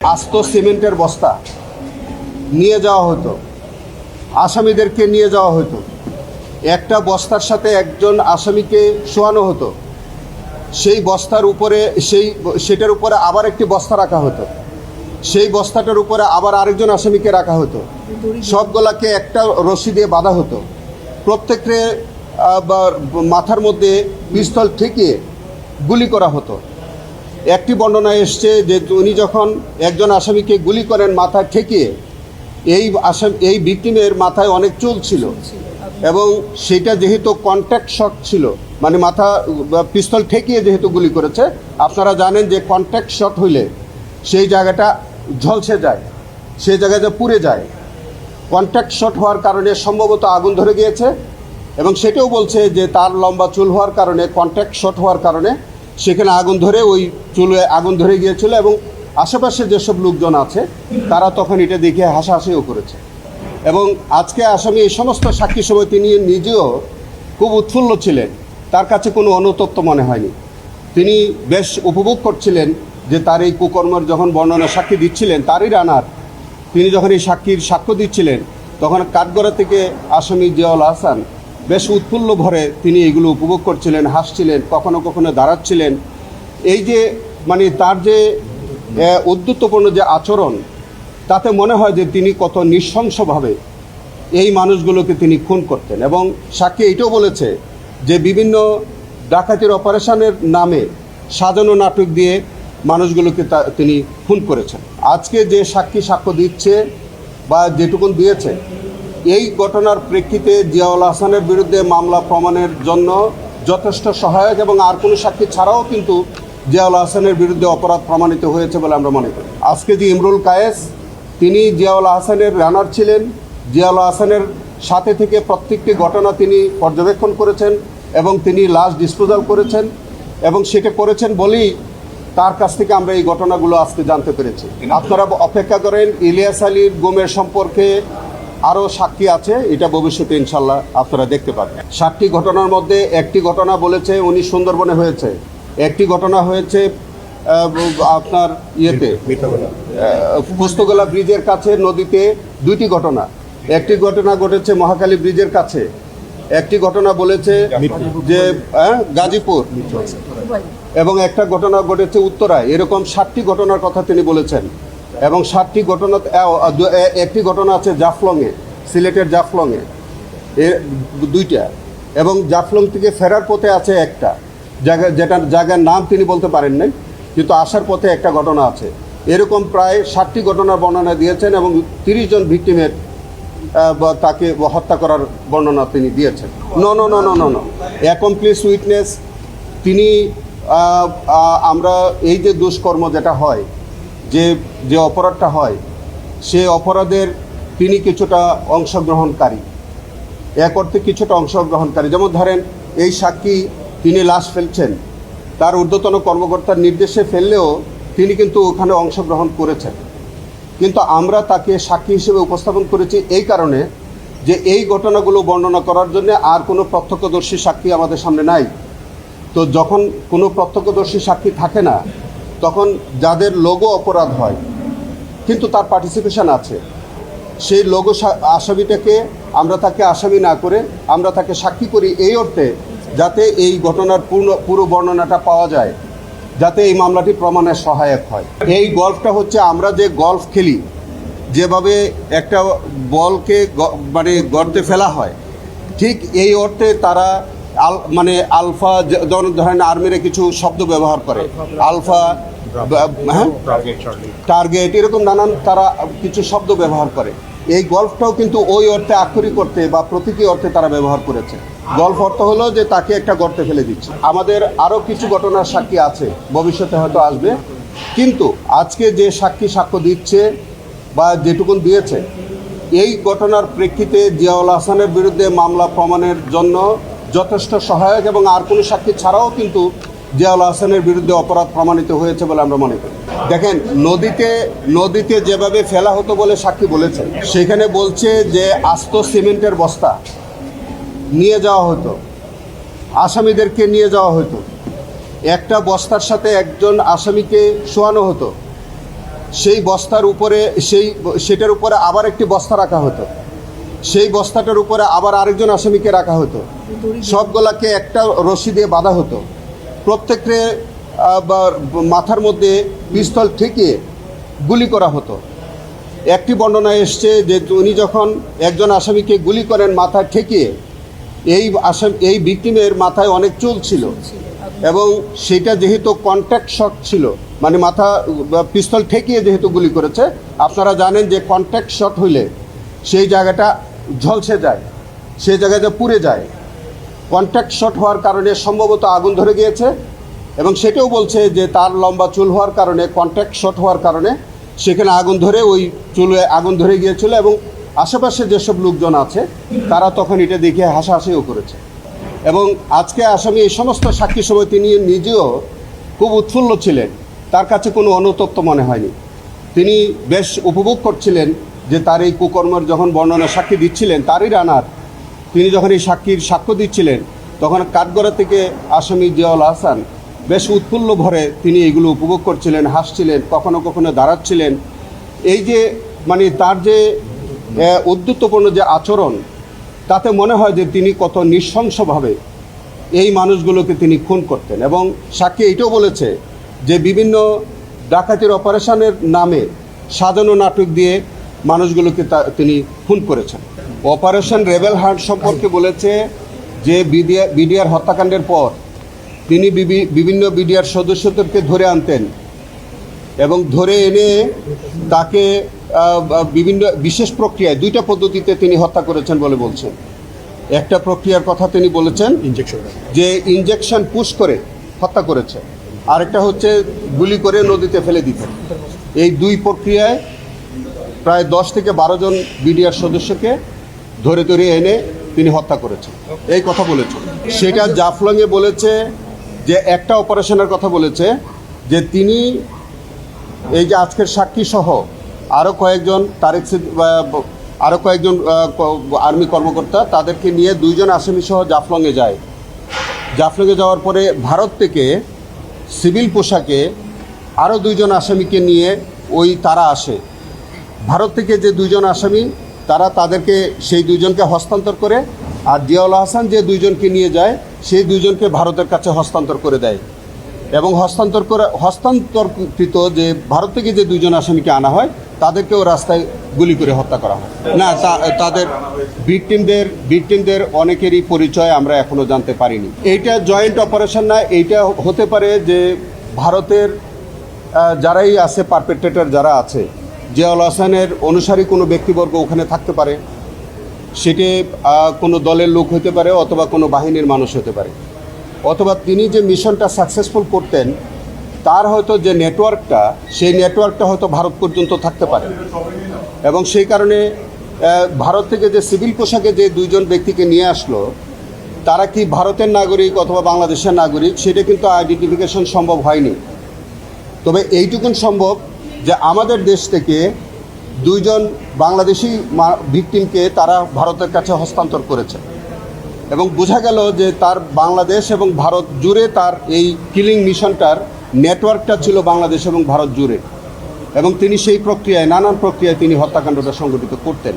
আস্ত সিমেন্টের বস্তা নিয়ে যাওয়া হতো, আসামিদেরকে নিয়ে যাওয়া হতো। একটা বস্তার সাথে একজন আসামিকে শোয়ানো হতো, সেই বস্তার উপরে সেটার উপরে আবার একটি বস্তা রাখা হতো, সেই বস্তাটার উপরে আবার আরেকজন আসামিকে রাখা হতো। সবগুলাকে একটা রশি দিয়ে বাঁধা হতো। প্রত্যেককে মাথার মধ্যে পিস্তল ঠেকিয়ে গুলি করা হতো। একটি বর্ণনায় এসছে যে উনি যখন একজন আসামিকে গুলি করেন মাথায় ঠেকিয়ে, এই ভিকটিমের মাথায় অনেক চুল ছিল এবং সেটা যেহেতু কন্ট্যাক্ট শট ছিল, মানে মাথা পিস্তল ঠেকিয়ে যেহেতু গুলি করেছে, আপনারা জানেন যে কন্ট্যাক্ট শট হইলে সেই জায়গাটা ঝলসে যায়, সেই জায়গাটা পুড়ে যায়। কন্ট্যাক্ট শট হওয়ার কারণে সম্ভবত আগুন ধরে গিয়েছে এবং সেটাও বলছে যে তার লম্বা চুল হওয়ার কারণে, কন্ট্যাক্ট শট হওয়ার কারণে সেখানে আগুন ধরে ওই চুলে আগুন ধরে গিয়েছিল এবং আশেপাশে যেসব লোকজন আছে তারা তখন এটা দেখে হাসাহাসিও করেছে। এবং আজকে আসামি এই সমস্ত সাক্ষী সময় তিনি নিজেও খুব উৎফুল্ল ছিলেন, তার কাছে কোনো অনুতপ্ত মনে হয়নি। তিনি বেশ উপভোগ করছিলেন যে তার এই কুকর্মের যখন বর্ণনা সাক্ষী দিচ্ছিলেন, তারই রানার তিনি যখন এই সাক্ষ্য দিচ্ছিলেন, তখন কাঠগড়া থেকে আসামি জিয়াউল হাসান বেশ উৎফুল্ল ভরে তিনি এগুলো উপভোগ করছিলেন, হাসছিলেন, কখনো কখনো দাঁড়াচ্ছিলেন। এই যে মানে তার যে উদ্ধত্তপূর্ণ যে আচরণ, তাতে মনে হয় যে তিনি কত নৃশংসভাবে এই মানুষগুলোকে তিনি খুন করতেন। এবং সাক্ষী এটাও বলেছে যে বিভিন্ন ডাকাতির অপারেশনের নামে সাজানো নাটক দিয়ে মানুষগুলোকে তিনি খুন করেছেন। আজকে যে সাক্ষ্য দিচ্ছে বা যেটুকুন দিয়েছে, এই ঘটনার প্রেক্ষিতে জিয়াউল হাসানের বিরুদ্ধে মামলা প্রমাণের জন্য যথেষ্ট সহায়ক এবং আর কোনো সাক্ষী ছাড়াও কিন্তু জিয়াউল হাসানের বিরুদ্ধে অপরাধ প্রমাণিত হয়েছে বলে আমরা মনে করি। আজকে যে ইমরুল কায়েস, তিনি জিয়াউল হাসানের রানার ছিলেন, জিয়াউল হাসানের সাথে থেকে প্রত্যেকটি ঘটনা তিনি পর্যবেক্ষণ করেছেন এবং তিনি লাশ ডিসপোজাল করেছেন এবং সেটা করেছেন বলেই তার কাছ থেকে আমরা এই ঘটনাগুলো আজকে জানতে পেরেছি। আপনারা অপেক্ষা করেন, ইলিয়াস আলীর গুমের সম্পর্কে আরও সাক্ষী আছে, এটা ভবিষ্যতে ইনশাল্লাহ আপনারা দেখতে পাবেন। 7টি ঘটনার মধ্যে একটি ঘটনা বলেছে উনি সুন্দরবনে হয়েছে, একটি ঘটনা হয়েছে আপনার পুস্তকলা ব্রিজের কাছে নদীতে, 2টি ঘটনা, একটি ঘটনা ঘটেছে মহাখালী ব্রিজের কাছে, একটি ঘটনা বলেছে যে গাজীপুর, এবং একটা ঘটনা ঘটেছে উত্তরায়। এরকম 7টি ঘটনার কথা তিনি বলেছেন। এবং 7টি ঘটনা, একটি ঘটনা আছে জাফলংয়ে, সিলেটের জাফলংয়ে, 2টা, এবং জাফলং থেকে ফেরার পথে আছে একটা জায়গার নাম তিনি বলতে পারেন নাই, কিন্তু আসার পথে একটা ঘটনা আছে। এরকম প্রায় 7টি ঘটনার বর্ণনা দিয়েছেন এবং 30 জন ভিকটিমের তাকে হত্যা করার বর্ণনা তিনি দিয়েছেন। ন অ্যাকমপ্লিস উইটনেস তিনি, আমরা এই যে দুষ্কর্ম যেটা হয়, যে অপরাধটা হয়, সে অপরাধের তিনি কিছুটা অংশগ্রহণকারী, এক অর্থে কিছুটা অংশগ্রহণকারী। যেমন ধরেন এই সাক্ষী, তিনি লাশ ফেলছেন, তার ঊর্ধ্বতন কর্মকর্তার নির্দেশে ফেললেও তিনি কিন্তু ওখানে অংশগ্রহণ করেছেন। কিন্তু আমরা তাকে সাক্ষী হিসেবে উপস্থাপন করেছি এই কারণে যে এই ঘটনাগুলো বর্ণনা করার জন্য আর কোনো প্রত্যক্ষদর্শী সাক্ষী আমাদের সামনে নাই। তো যখন কোনো প্রত্যক্ষদর্শী সাক্ষী থাকে না, তখন যাদের লঘু অপরাধ হয় কিন্তু তার পার্টিসিপেশন আছে, সেই লঘু আসামিটাকে আমরা তাকে আসামি না করে আমরা তাকে সাক্ষী করি এই অর্থে যাতে এই ঘটনার পুরো বর্ণনাটা পাওয়া যায়, যাতে এই মামলাটি প্রমাণের সহায়ক হয়। এই গল্ফটা হচ্ছে, আমরা যে গল্ফ খেলি, যেভাবে একটা বলকে মানে গর্তে ফেলা হয়, ঠিক এই অর্থে তারা মানে আলফা, ধরেন আর্মিরা কিছু শব্দ ব্যবহার করে, আলফা, টার্গেট, এরকম নানান তারা কিছু শব্দ ব্যবহার করে। এই গল্ফটাও কিন্তু ওই অর্থে আক্ষরিক অর্থে বা প্রতীকী অর্থে তারা ব্যবহার করেছে। গল্ফ অর্থ হলো যে তাকে একটা গর্তে ফেলে দিচ্ছে। আমাদের আরও কিছু ঘটনার সাক্ষী আছে, ভবিষ্যতে হয়তো আসবে, কিন্তু আজকে যে সাক্ষ্য দিচ্ছে বা যেটুকুন দিয়েছে, এই ঘটনার প্রেক্ষিতে জিয়াউল হাসানের বিরুদ্ধে মামলা প্রমাণের জন্য যথেষ্ট সহায়ক এবং আর কোনো সাক্ষী ছাড়াও কিন্তু জিয়াউল হাসানের বিরুদ্ধে অপরাধ প্রমাণিত হয়েছে বলে আমরা মনে করি। দেখেন, নদীতে যেভাবে ফেলা হতো বলে সাক্ষী বলেছে, সেখানে বলছে যে আস্ত সিমেন্টের বস্তা নিয়ে যাওয়া হতো, আসামিদেরকে নিয়ে যাওয়া হতো, একটা বস্তার সাথে একজন আসামিকে শোয়ানো হতো, সেই বস্তার উপরে সেটার উপরে আবার একটি বস্তা রাখা হতো, সেই বস্তাটার উপরে আবার আরেকজন আসামিকে রাখা হতো, সবগুলাকে একটা রশি দিয়ে বাঁধা হতো, প্রত্যেককে মাথার মধ্যে পিস্তল ঠেকিয়ে গুলি করা হতো। একটি বর্ণনায় এসছে যে উনি যখন একজন আসামিকে গুলি করেন মাথায় ঠেকিয়ে, এই ভিকটিমের মাথায় অনেক চুল ছিল এবং সেটা যেহেতু কন্ট্যাক্ট শট ছিল, মানে মাথা পিস্তল ঠেকিয়ে যেহেতু গুলি করেছে, আপনারা জানেন যে কন্ট্যাক্ট শট হইলে সেই জায়গাটা ঝলসে যায়, সেই জায়গাটা পুড়ে যায়। কন্ট্যাক্ট শট হওয়ার কারণে সম্ভবত আগুন ধরে গিয়েছে এবং সেটাও বলছে যে তার লম্বা চুল হওয়ার কারণে, কন্ট্যাক্ট শট হওয়ার কারণে সেখানে আগুন ধরে, ওই চুলে আগুন ধরে গিয়েছিল এবং আশেপাশে যেসব লোকজন আছে তারা তখন এটা দেখে হাসাহাসিও করেছে। এবং আজকে আসামি এই সমস্ত সাক্ষী সময় তিনি নিজেও খুব উৎফুল্ল ছিলেন, তার কাছে কোনো অনুতপ্ত মনে হয়নি। তিনি বেশ উপভোগ করছিলেন যে তার এই কুকর্মের যখন বর্ণনা সাক্ষী দিচ্ছিলেন, তারই রানার তিনি যখন এই সাক্ষ্য দিচ্ছিলেন, তখন কাঠগড়া থেকে আসামি জিয়াউল হাসান বেশ উৎফুল্ল ভরে তিনি এগুলো উপভোগ করছিলেন, হাসছিলেন, কখনো কখনো দাঁড়াচ্ছিলেন। এই যে মানে তার যে উদ্ধত্তপূর্ণ যে আচরণ, তাতে মনে হয় যে তিনি কত নৃশংসভাবে এই মানুষগুলোকে তিনি খুন করতেন। এবং সাক্ষী এইটাও বলেছে যে বিভিন্ন ডাকাতির অপারেশনের নামে সাজানো নাটক দিয়ে মানুষগুলোকে তিনি খুন করেছেন। অপারেশন রেবেল হার্ট সম্পর্কে বলেছে যে বিডিআর হত্যাকাণ্ডের পর তিনি বিভিন্ন বিডিআর সদস্যদেরকে ধরে আনতেন এবং ধরে এনে তাকে বিভিন্ন বিশেষ প্রক্রিয়ায় 2টা পদ্ধতিতে তিনি হত্যা করেছেন বলে বলছেন। একটা প্রক্রিয়ার কথা তিনি বলেছেন যে ইনজেকশন পুশ করে হত্যা করেছে, আরেকটা হচ্ছে গুলি করে নদীতে ফেলে দিতেন। এই 2 প্রক্রিয়ায় প্রায় 10 থেকে 12 জন বিডিআর সদস্যকে ধরে এনে তিনি হত্যা করেছেন, এই কথা বলেছেন। সেটা জাফলংয়ে বলেছে যে একটা অপারেশনের কথা বলেছে যে তিনি এই যে আজকের সাক্ষী সহ আরও কয়েকজন আরও কয়েকজন আর্মি কর্মকর্তা, তাদেরকে নিয়ে 2 জন আসামি সহ জাফলংয়ে যায়। জাফলংয়ে যাওয়ার পরে ভারত থেকে সিভিল পোশাকে আরও 2 জন আসামিকে নিয়ে তারা আসে। ভারত থেকে যে 2 জন আসামি, তাদেরকে সেই 2 জনকে হস্তান্তর করে, আর জিয়াউল হাসান যে 2 জনকে নিয়ে যায় সেই 2 জনকে ভারতের কাছে হস্তান্তর করে দেয়। এবং হস্তান্তরকৃত যে ভারত থেকে যে 2 জন আসামিকে আনা হয় তাদেরকেও রাস্তায় গুলি করে হত্যা করা হয় না। তাদের ভিকটিমদের অনেকেরই পরিচয় আমরা এখনো জানতে পারিনি। এইটা জয়েন্ট অপারেশন না, এইটা হতে পারে যে ভারতের যারাই আছে, পারপেট্রেটর যারা আছে, জিয়াউল হাসানের অনুসারী কোনো ব্যক্তিবর্গ ওখানে থাকতে পারে, সেটি কোনো দলের লোক হতে পারে অথবা কোনো বাহিনীর মানুষ হতে পারে, অথবা তিনি যে মিশনটা সাকসেসফুল করতেন তার হয়তো যে নেটওয়ার্কটা, সেই নেটওয়ার্কটা হয়তো ভারত পর্যন্ত থাকতে পারে। এবং সেই কারণে ভারত থেকে যে সিভিল পোশাকে যে 2 জন ব্যক্তিকে নিয়ে আসলো, তারা কি ভারতের নাগরিক অথবা বাংলাদেশের নাগরিক সেটা কিন্তু আইডেন্টিফিকেশন সম্ভব হয়নি। তবে এইটুকুন সম্ভব যে আমাদের দেশ থেকে 2 জন বাংলাদেশি ভিকটিমকে তারা ভারতের কাছে হস্তান্তর করেছে এবং বোঝা গেল যে তার বাংলাদেশ এবং ভারত জুড়ে তার এই কিলিং মিশনটার নেটওয়ার্কটা ছিল বাংলাদেশ এবং ভারত জুড়ে, এবং তিনি সেই প্রক্রিয়ায়, নানান প্রক্রিয়ায় তিনি হত্যাকাণ্ডটা সংগঠিত করতেন।